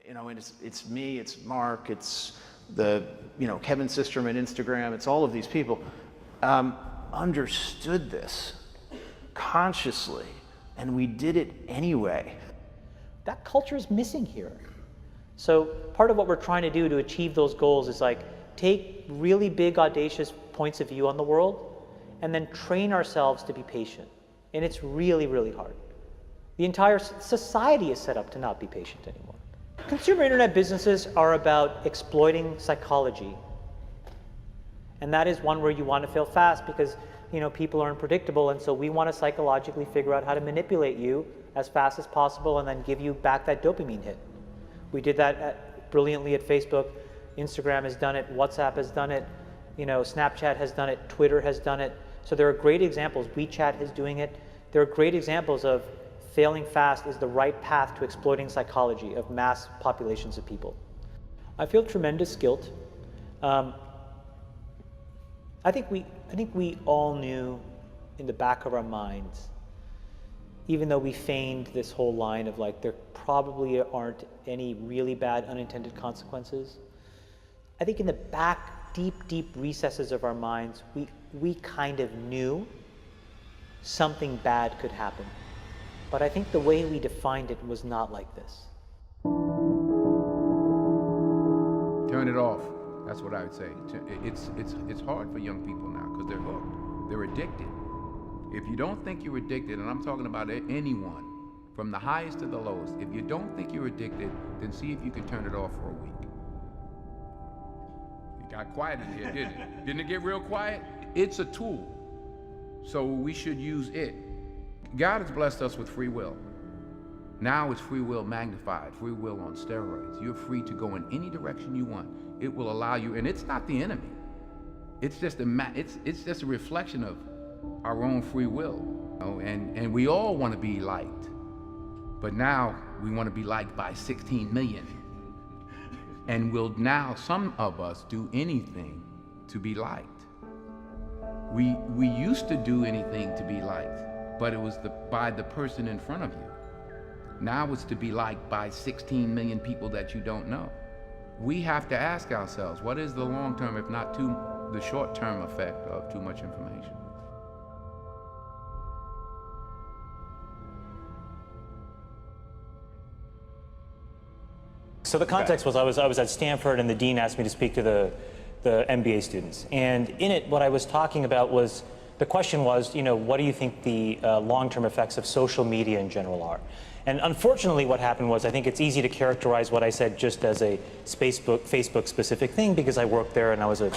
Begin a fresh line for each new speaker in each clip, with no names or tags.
You know, and it's me, it's Mark, it's the, Kevin Systrom at Instagram, it's all of these people, understood this consciously, and we did it anyway.
That culture is missing here. So part of what we're trying to do to achieve those goals is like take really big, audacious points of view on the world and then train ourselves to be patient. And it's really, really hard. The entire society is set up to not be patient anymore. Consumer internet businesses are about exploiting psychology. And that is one where you want to fail fast because people are unpredictable, and so we want to psychologically figure out how to manipulate you as fast as possible and then give you back that dopamine hit. We did that brilliantly at Facebook. Instagram has done it, WhatsApp has done it, Snapchat has done it, Twitter has done it. So there are great examples. WeChat is doing it. There are great examples of failing fast is the right path to exploiting psychology of mass populations of people. I feel tremendous guilt. I think we all knew in the back of our minds, even though we feigned this whole line of like there probably aren't any really bad unintended consequences. I think in the back, deep recesses of our minds, we kind of knew something bad could happen. But I think the way we defined it was not like this.
Turn it off. That's what I would say. It's hard for young people now because they're hooked. They're addicted. If you don't think you're addicted, and I'm talking about anyone, from the highest to the lowest, if you don't think you're addicted, then see if you can turn it off for a week. It got quiet in here, didn't it? Didn't it get real quiet? It's a tool, so we should use it. God has blessed us with free will. Now it's free will magnified, free will on steroids. You're free to go in any direction you want. It will allow you, and it's not the enemy. It's just a reflection of our own free will. And we all want to be liked. But now we want to be liked by 16 million. And will now some of us do anything to be liked. We used to do anything to be liked, but it was by the person in front of you. Now it's to be liked by 16 million people that you don't know. We have to ask ourselves, what is the long-term, if not the short-term effect of too much information?
So the context was I was at Stanford and the dean asked me to speak to the MBA students. And in it, what I was talking about was, the question was, what do you think the long-term effects of social media in general are? And unfortunately what happened was, I think it's easy to characterize what I said just as a Facebook specific thing because I worked there and I was a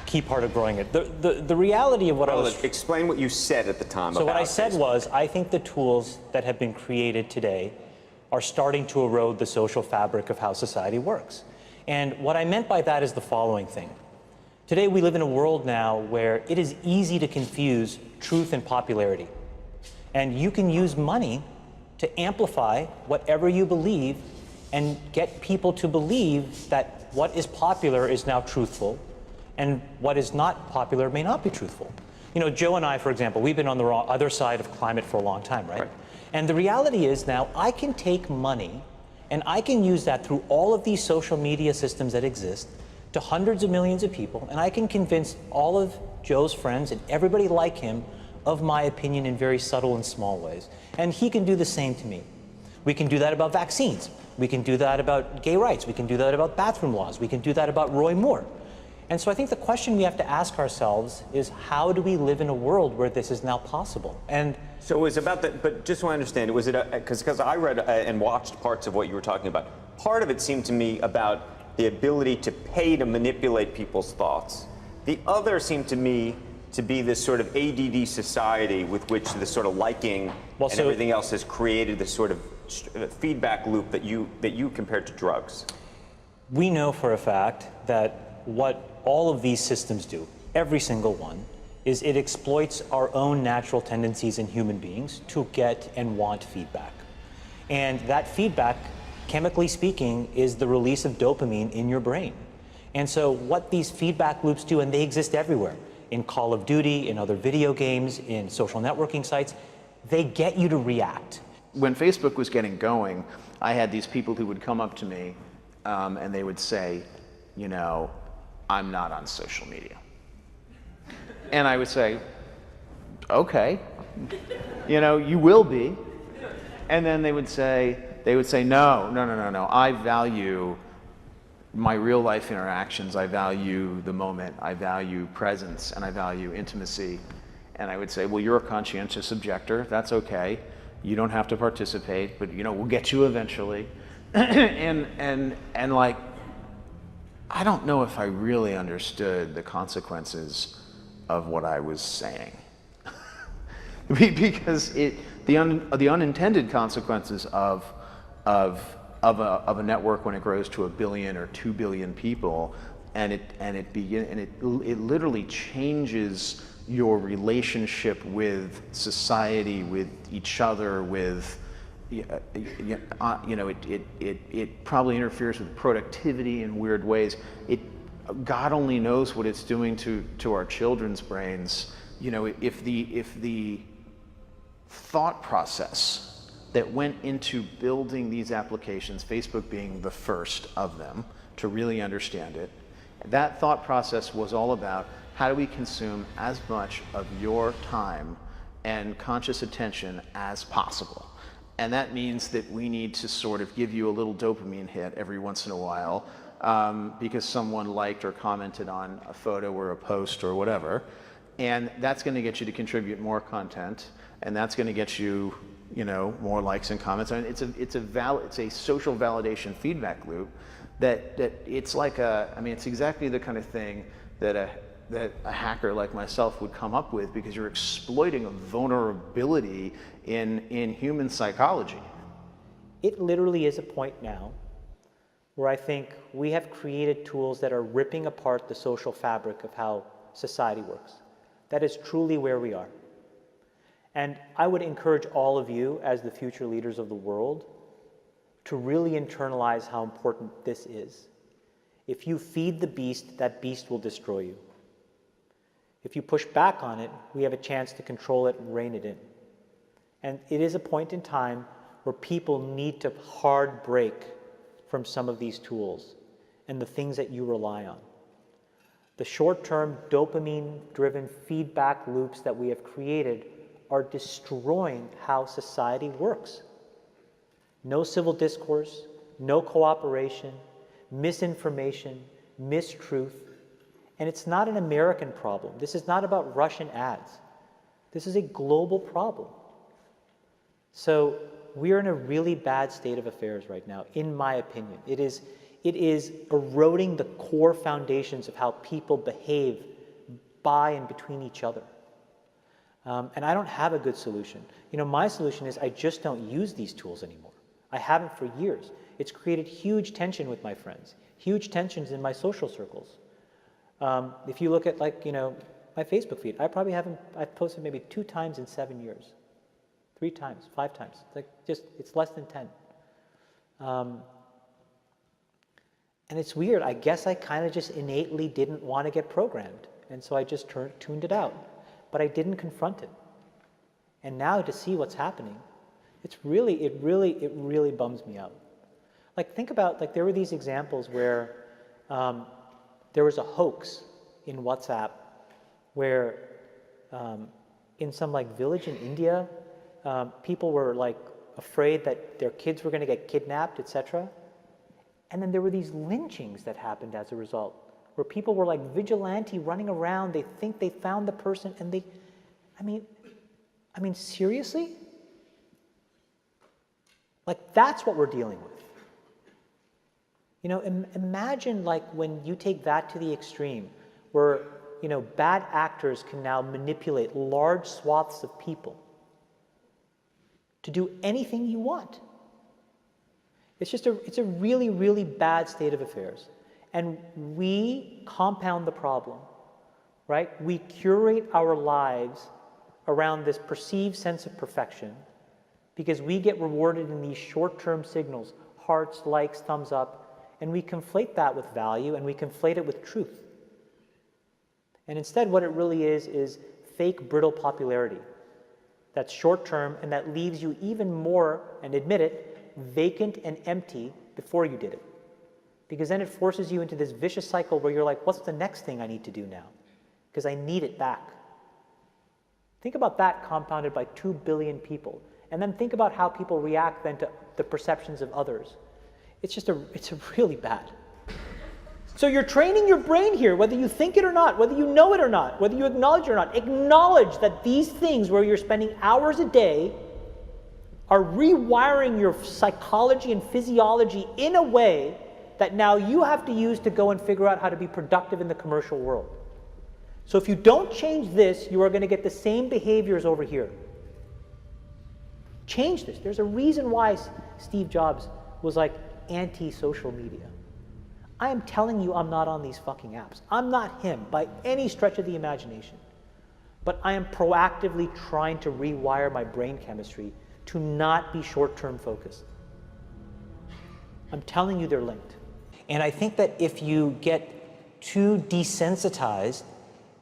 key part of growing it. The reality of what I was...
Explain what you said at the time.
So what I said was, I think the tools that have been created today are starting to erode the social fabric of how society works. And what I meant by that is the following thing. Today we live in a world now where it is easy to confuse truth and popularity. And you can use money to amplify whatever you believe and get people to believe that what is popular is now truthful and what is not popular may not be truthful. Joe and I, for example, we've been on the other side of climate for a long time, right? And the reality is now I can take money and I can use that through all of these social media systems that exist to hundreds of millions of people, and I can convince all of Joe's friends and everybody like him of my opinion in very subtle and small ways. And he can do the same to me. We can do that about vaccines. We can do that about gay rights. We can do that about bathroom laws. We can do that about Roy Moore. And so I think the question we have to ask ourselves is, how do we live in a world where this is now possible? And
so it was about that, but just so I understand, was it because I read and watched parts of what you were talking about. Part of it seemed to me about the ability to pay to manipulate people's thoughts. The other seemed to me to be this sort of ADD society with which this sort of liking and everything else has created this sort of feedback loop that you compared to drugs.
We know for a fact that what all of these systems do, every single one, is it exploits our own natural tendencies in human beings to get and want feedback. And that feedback, chemically speaking, is the release of dopamine in your brain. And so what these feedback loops do, and they exist everywhere, in Call of Duty, in other video games, in social networking sites, they get you to react.
when Facebook was getting going, I had these people who would come up to me and they would say, you know, I'm not on social media. And I would say, okay, you know, you will be. And then they would say, no, I value my real life interactions. I value the moment. I value presence, and I value intimacy. And I would say, well, you're a conscientious objector. That's okay. You don't have to participate, but you know, we'll get you eventually. and like, I don't know if I really understood the consequences of what I was saying. Because the unintended consequences of a network when it grows to 1 billion or 2 billion people, and it literally changes your relationship with society, with each other, with you know, it probably interferes with productivity in weird ways. God only knows what it's doing to our children's brains. You know, if the thought process that went into building these applications, Facebook being the first of them to really understand it, that thought process was all about how do we consume as much of your time and conscious attention as possible. And that means that we need to sort of give you a little dopamine hit every once in a while because someone liked or commented on a photo or a post or whatever. And that's going to get you to contribute more content, and that's going to get you, you know, more likes and comments. I mean, it's a social validation feedback loop that it's like it's exactly the kind of thing that a hacker like myself would come up with, because you're exploiting a vulnerability in human psychology.
It literally is a point now where I think we have created tools that are ripping apart the social fabric of how society works. That is truly where we are. And I would encourage all of you, as the future leaders of the world, to really internalize how important this is. If you feed the beast, that beast will destroy you. If you push back on it, we have a chance to control it and rein it in. And it is a point in time where people need to hard break from some of these tools and the things that you rely on. The short-term dopamine-driven feedback loops that we have created are destroying how society works. No civil discourse, no cooperation, misinformation, mistruth. And it's not an American problem. This is not about Russian ads. This is a global problem. So we're in a really bad state of affairs right now, in my opinion. It is eroding the core foundations of how people behave by and between each other. And I don't have a good solution. You know, my solution is I just don't use these tools anymore. I haven't for years. It's created huge tension with my friends, huge tensions in my social circles. If you look at, like, you know, my Facebook feed, I've posted maybe 2 times in 7 years, 3 times, 5 times. It's less than 10. And it's weird. I guess I kind of just innately didn't want to get programmed. And so I just tuned it out. But I didn't confront it. And now to see what's happening, it really bums me out. Like, think about, like, there were these examples where there was a hoax in WhatsApp where in some, like, village in India, people were, like, afraid that their kids were going to get kidnapped, etc. And then there were these lynchings that happened as a result, where people were like vigilante running around. They think they found the person, and I mean, seriously? Like, that's what we're dealing with. You know, imagine, like, when you take that to the extreme, where, you know, bad actors can now manipulate large swaths of people to do anything you want. It's a really, really bad state of affairs. And we compound the problem, right? We curate our lives around this perceived sense of perfection because we get rewarded in these short-term signals, hearts, likes, thumbs up, and we conflate that with value, and we conflate it with truth. And instead, what it really is fake, brittle popularity. that's short term and that leaves you even more, and admit it, vacant and empty before you did it. Because then it forces you into this vicious cycle where you're like, what's the next thing I need to do now? Because I need it back. Think about that compounded by 2 billion people. And then think about how people react then to the perceptions of others. It's really bad. So you're training your brain here, whether you think it or not, whether you know it or not, whether you acknowledge it or not. Acknowledge that these things where you're spending hours a day are rewiring your psychology and physiology in a way that now you have to use to go and figure out how to be productive in the commercial world. So if you don't change this, you are going to get the same behaviors over here. Change this. There's a reason why Steve Jobs was like anti-social media. I am telling you I'm not on these fucking apps. I'm not him by any stretch of the imagination. But I am proactively trying to rewire my brain chemistry to not be short-term focused. I'm telling you they're linked. And I think that if you get too desensitized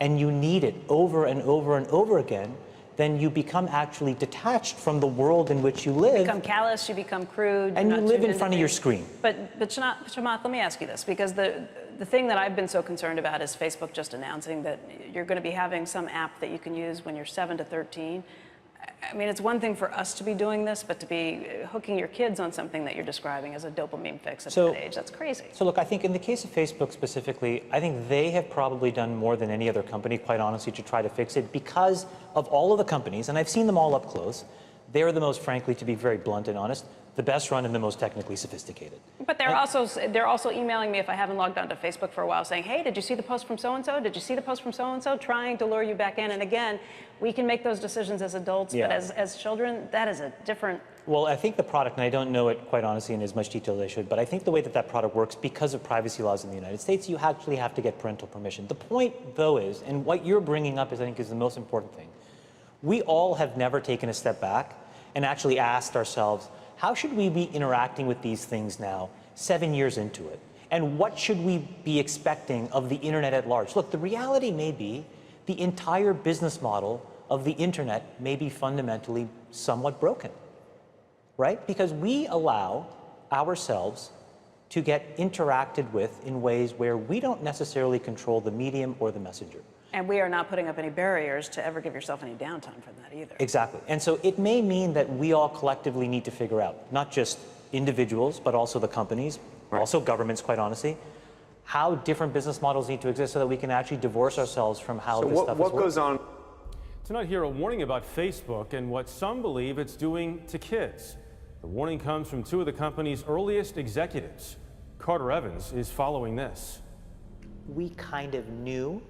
and you need it over and over and over again, then you become actually detached from the world in which you live.
You become callous, you become crude.
And you live in front of your screen.
But Chamath, let me ask you this, because the thing that I've been so concerned about is Facebook just announcing that you're going to be having some app that you can use when you're 7 to 13. I mean, it's one thing for us to be doing this, but to be hooking your kids on something that you're describing as a dopamine fix at that age, that's crazy.
So look, I think in the case of Facebook specifically, I think they have probably done more than any other company, quite honestly, to try to fix it because of all of the companies, and I've seen them all up close. They're the most, frankly, to be very blunt and honest, the best run and the most technically sophisticated.
But they're also emailing me if I haven't logged onto Facebook for a while saying, hey, did you see the post from so-and-so? Did you see the post from so-and-so? Trying to lure you back in. And again, we can make those decisions as adults, but as children, that is a different...
Well, I think the product, and I don't know it quite honestly in as much detail as I should, but I think the way that that product works, because of privacy laws in the United States, you actually have to get parental permission. The point, though, is, and what you're bringing up is, I think, is the most important thing. We all have never taken a step back and actually asked ourselves, how should we be interacting with these things now, 7 years into it? And what should we be expecting of the internet at large? Look, the reality may be the entire business model of the internet may be fundamentally somewhat broken, right? Because we allow ourselves to get interacted with in ways where we don't necessarily control the medium or the messenger.
And we are not putting up any barriers to ever give yourself any downtime from that either.
Exactly. And so it may mean that we all collectively need to figure out, not just individuals, but also the companies, also governments, quite honestly, how different business models need to exist so that we can actually divorce ourselves from how this stuff is working.
What goes on?
Tonight here, a warning about Facebook and what some believe it's doing to kids. The warning comes from two of the company's earliest executives. Carter Evans is following this.
We kind of knew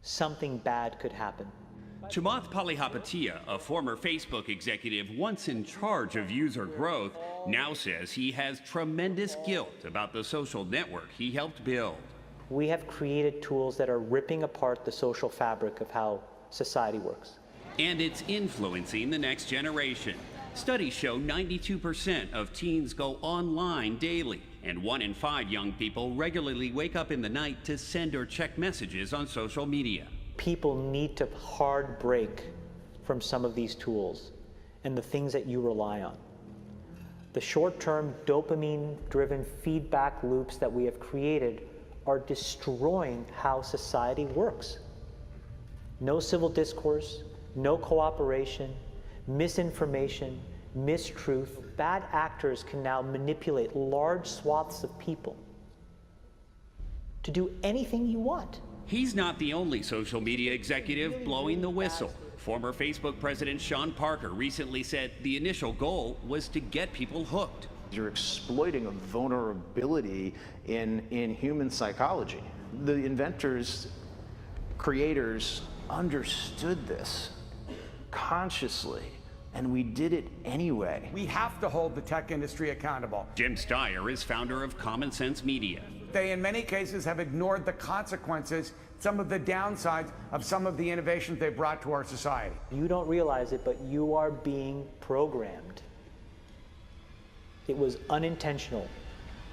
something bad could happen.
Chamath Palihapitiya, a former Facebook executive once in charge of user growth, now says he has tremendous guilt about the social network he helped build.
We have created tools that are ripping apart the social fabric of how society works.
And it's influencing the next generation. Studies show 92% of teens go online daily, and 1 in 5 young people regularly wake up in the night to send or check messages on social media.
People need to hard break from some of these tools and the things that you rely on. The short-term dopamine-driven feedback loops that we have created are destroying how society works. No civil discourse, no cooperation, misinformation, mistruth. Bad actors can now manipulate large swaths of people to do anything you want.
He's not the only social media executive blowing the whistle. Former Facebook president Sean Parker recently said the initial goal was to get people hooked.
You're exploiting a vulnerability in human psychology. The inventors, creators understood this consciously, and we did it anyway.
We have to hold the tech industry accountable.
Jim Steyer is founder of Common Sense Media.
They, in many cases, have ignored the consequences, some of the downsides of some of the innovations they brought to our society.
You don't realize it, but you are being programmed. It was unintentional,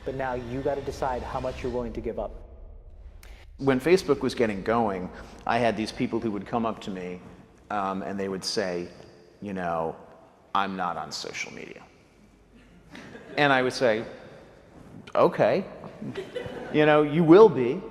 but now you got to decide how much you're willing to give up.
When Facebook was getting going, I had these people who would come up to me and they would say, you know, I'm not on social media. And I would say, okay, you know, you will be.